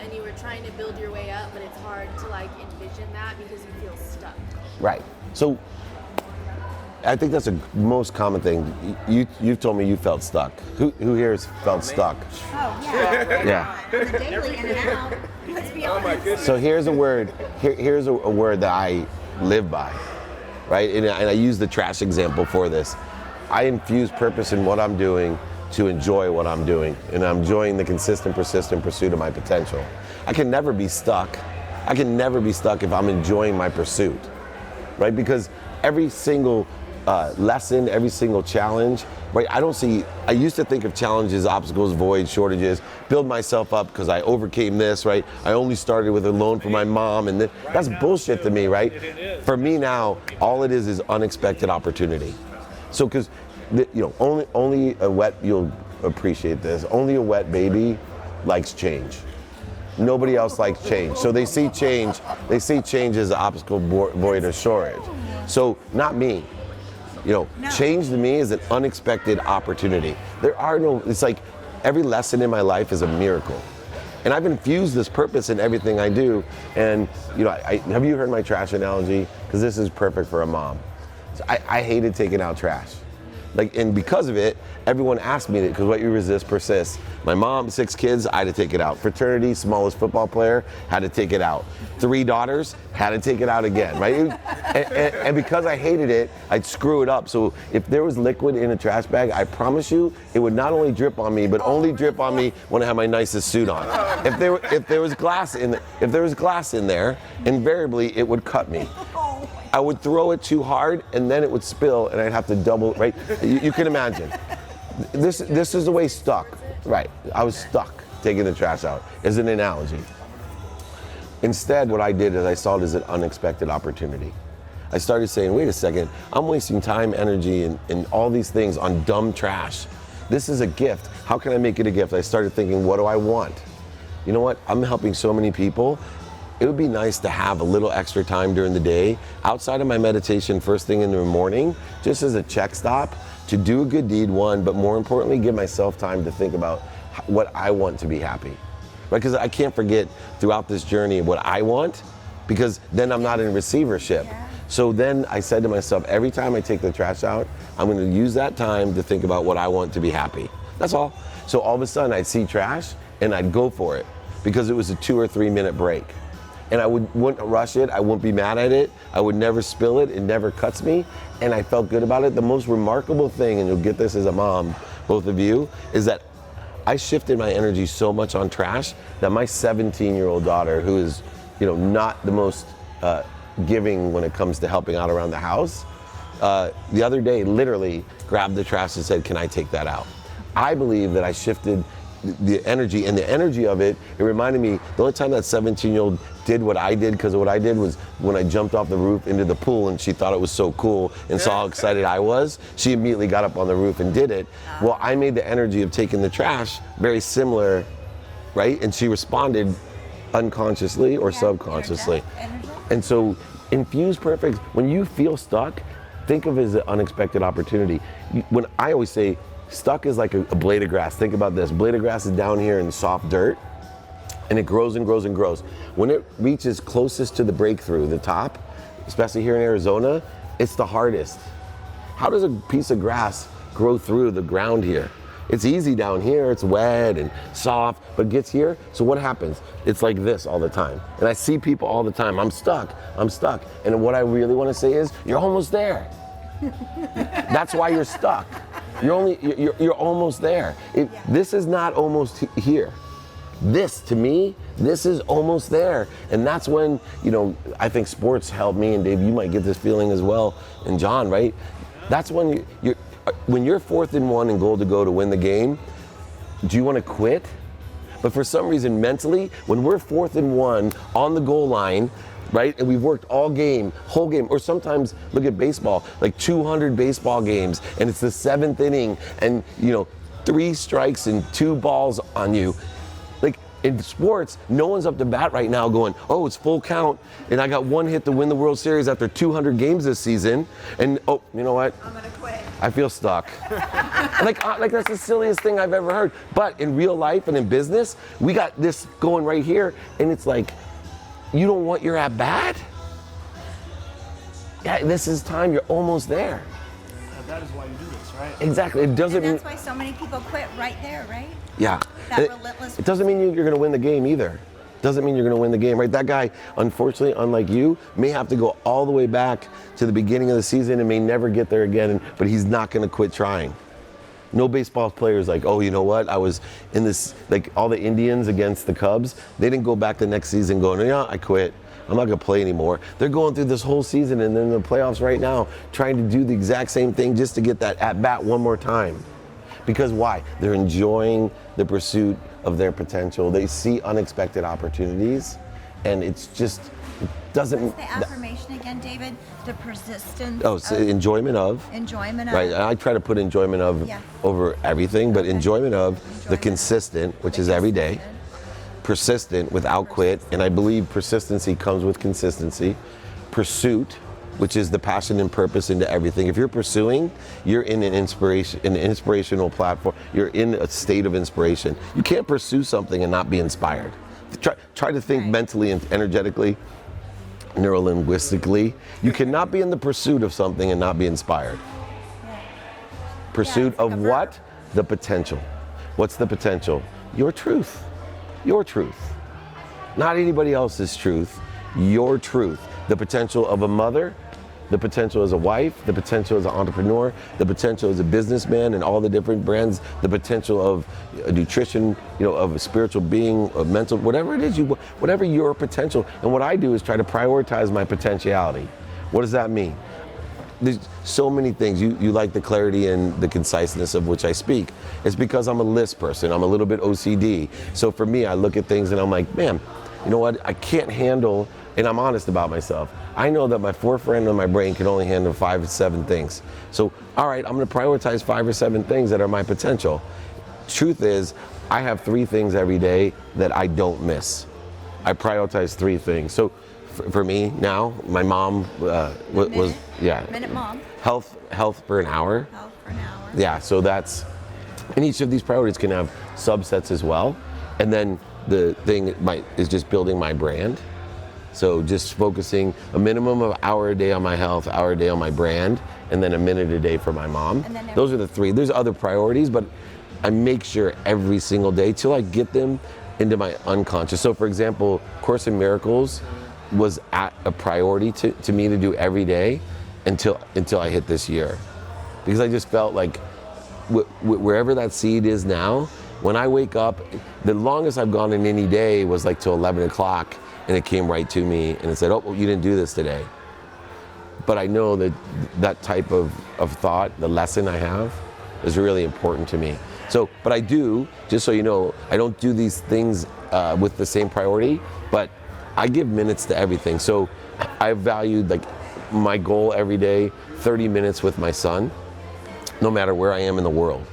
and you were trying to build your way up, but it's hard to like envision that because you feel stuck. Right. So I think that's the most common thing. You've told me you felt stuck. Who here has felt stuck? Oh, yeah. Yeah. On the daily, in and out. Let's be honest. So here's a word. Here's a word that I live by, right? And I use the trash example for this. I infuse purpose in what I'm doing to enjoy what I'm doing, and I'm enjoying the consistent, persistent pursuit of my potential. I can never be stuck. I can never be stuck if I'm enjoying my pursuit, right? Because every single lesson, every single challenge, right? I used to think of challenges, obstacles, voids, shortages, build myself up because I overcame this, right? I only started with a loan from my mom, and that's bullshit to me, right? For me now, all it is unexpected opportunity. So, because, only a wet, you'll appreciate this, only a wet baby likes change. Nobody else likes change. So they see change as an obstacle, void, or shortage. So, not me. Change to me is an unexpected opportunity. It's like every lesson in my life is a miracle. And I've infused this purpose in everything I do. And, have you heard my trash analogy? Because this is perfect for a mom. So I hated taking out trash. And because of it, everyone asked me that, because what you resist persists. My mom, 6 kids, I had to take it out. Fraternity, smallest football player, had to take it out. 3 daughters, had to take it out again, right? And because I hated it, I'd screw it up. So if there was liquid in a trash bag, I promise you, it would not only drip on me, but only drip on me when I have my nicest suit on. If there was glass in there, invariably it would cut me. I would throw it too hard, and then it would spill, and I'd have to double, right? You can imagine. This is the way stuck, right? I was stuck taking the trash out, as an analogy. Instead, what I did is I saw it as an unexpected opportunity. I started saying, wait a second, I'm wasting time, energy, and all these things on dumb trash. This is a gift. How can I make it a gift? I started thinking, what do I want? You know what? I'm helping so many people. It would be nice to have a little extra time during the day, outside of my meditation first thing in the morning, just as a check stop, to do a good deed, one, but more importantly, give myself time to think about what I want to be happy. Right? Because I can't forget throughout this journey what I want, because then I'm not in receivership. Yeah. So then I said to myself, every time I take the trash out, I'm going to use that time to think about what I want to be happy. That's all. So all of a sudden I'd see trash and I'd go for it, because it was a 2 or 3 minute break. And I wouldn't rush it, I wouldn't be mad at it, I would never spill it never cuts me, and I felt good about it. The most remarkable thing, and you'll get this as a mom, both of you, is that I shifted my energy so much on trash that my 17-year-old daughter, who is, not the most giving when it comes to helping out around the house, the other day literally grabbed the trash and said, can I take that out? I believe that I shifted the energy, and the energy of it reminded me, the only time that 17-year-old did what I did, because what I did was when I jumped off the roof into the pool and she thought it was so cool and saw how excited I was, she immediately got up on the roof and did it. Well, I made the energy of taking the trash very similar, right? And she responded unconsciously or subconsciously. And so infuse perfect, when you feel stuck, think of it as an unexpected opportunity. When I always say, stuck is like a blade of grass. Think about this. Blade of grass is down here in soft dirt, and it grows and grows and grows. When it reaches closest to the breakthrough, the top, especially here in Arizona, it's the hardest. How does a piece of grass grow through the ground here? It's easy down here, it's wet and soft, but it gets here, so what happens? It's like this all the time. And I see people all the time, I'm stuck. And what I really want to say is, you're almost there. That's why you're stuck. You're almost there. This is not almost here. This, to me, this is almost there. And that's when, I think sports help me, and Dave, you might get this feeling as well, and John, right? That's when when you're 4th and 1 and goal to go to win the game, do you want to quit? But for some reason, mentally, when we're 4th and 1 on the goal line, right? And we've worked all game, whole game, or sometimes look at baseball, like 200 baseball games, and it's the 7th inning, and 3 strikes and 2 balls on you. Like, In sports, no one's up to bat right now going, oh, it's full count, and I got one hit to win the World Series after 200 games this season, and oh, you know what? I'm gonna quit. I feel stuck. like that's the silliest thing I've ever heard. But in real life and in business, we got this going right here, and it's like, you don't want your at bat? Yeah, this is time. You're almost there. That is why you do this, right? Exactly. It doesn't And mean. that's why so many people quit right there, right? Yeah. That It- relentless. It doesn't mean you're going to win the game either. Doesn't mean you're going to win the game, right? That guy, unfortunately, unlike you, may have to go all the way back to the beginning of the season and may never get there again, but he's not going to quit trying. No baseball player is like, oh, you know what? I was in this, like all the Indians against the Cubs, they didn't go back the next season going, yeah, I quit. I'm not going to play anymore. They're going through this whole season and then in the playoffs right now, trying to do the exact same thing just to get that at bat one more time. Because why? They're enjoying the pursuit of their potential. They see unexpected opportunities, and it's just, it doesn't. What's the affirmation again, David? The persistence. Oh, so enjoyment of. Enjoyment of. Right, I try to put enjoyment of Yeah. over everything, but Okay. enjoyment of the Enjoyment. consistent, which The is every day. consistent. Persistent without quit, and I believe persistency comes with consistency. Pursuit, which is the passion and purpose into everything. If you're pursuing, you're in an inspirational platform. You're in a state of inspiration. You can't pursue something and not be inspired. Try to think Right. mentally and energetically, neurolinguistically. You cannot be in the pursuit of something and not be inspired. Yeah. Pursuit it's like of a verb. what? The potential. What's the potential? Your truth. Your truth. Not anybody else's truth. Your truth. The potential of a mother, the potential as a wife, the potential as an entrepreneur, the potential as a businessman and all the different brands, the potential of a nutrition, of a spiritual being, of mental, whatever it is, whatever your potential. And what I do is try to prioritize my potentiality. What does that mean? There's so many things. You like the clarity and the conciseness of which I speak. It's because I'm a list person. I'm a little bit OCD. So for me, I look at things and I'm like, man, you know what? I can't handle, and I'm honest about myself. I know that my forefront of my brain can only handle 5 to 7 things. So, all right, I'm gonna prioritize 5 or 7 things that are my potential. Truth is, I have 3 things every day that I don't miss. I prioritize 3 things. So for me now, my mom was, yeah. Minute mom. Health for an hour. Health for an hour. Yeah, so that's, and each of these priorities can have subsets as well. And then the thing is just building my brand. So just focusing a minimum of hour a day on my health, hour a day on my brand, and then a minute a day for my mom. And then those are the 3. There's other priorities, but I make sure every single day till I get them into my unconscious. So for example, Course in Miracles was at a priority to me to do every day until I hit this year. Because I just felt like wherever that seed is now, when I wake up, the longest I've gone in any day was like till 11 o'clock, and it came right to me and it said, oh, well, you didn't do this today. But I know that type of thought, the lesson I have, is really important to me. So, but I do, just so you know, I don't do these things with the same priority, but I give minutes to everything. So I valued like my goal every day, 30 minutes with my son, no matter where I am in the world.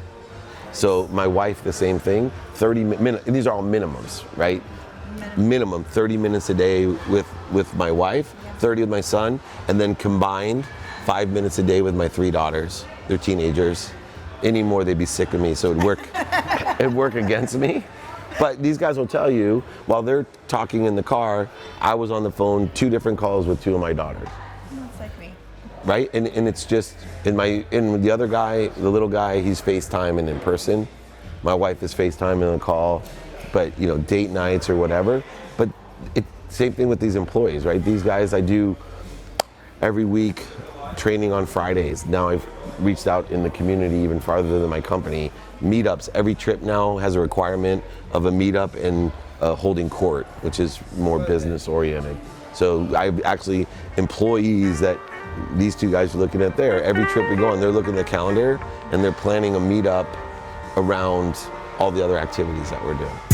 So my wife, the same thing, 30 minutes, these are all minimums, right? Minimum 30 minutes a day with my wife, 30 with my son, and then combined 5 minutes a day with my 3 daughters. They're teenagers. Any more, they'd be sick of me, so it'd work against me. But these guys will tell you, while they're talking in the car, I was on the phone 2 different calls with 2 of my daughters. That's like me. Right? And it's just, in the other guy, the little guy, he's FaceTiming in person. My wife is FaceTiming on a call, but date nights or whatever. But same thing with these employees, right? These guys, I do every week training on Fridays. Now I've reached out in the community even farther than my company. Meetups, every trip now has a requirement of a meetup and holding court, which is more business oriented. So I actually employees that these 2 guys are looking at there. Every trip we go on, they're looking at the calendar and they're planning a meetup around all the other activities that we're doing.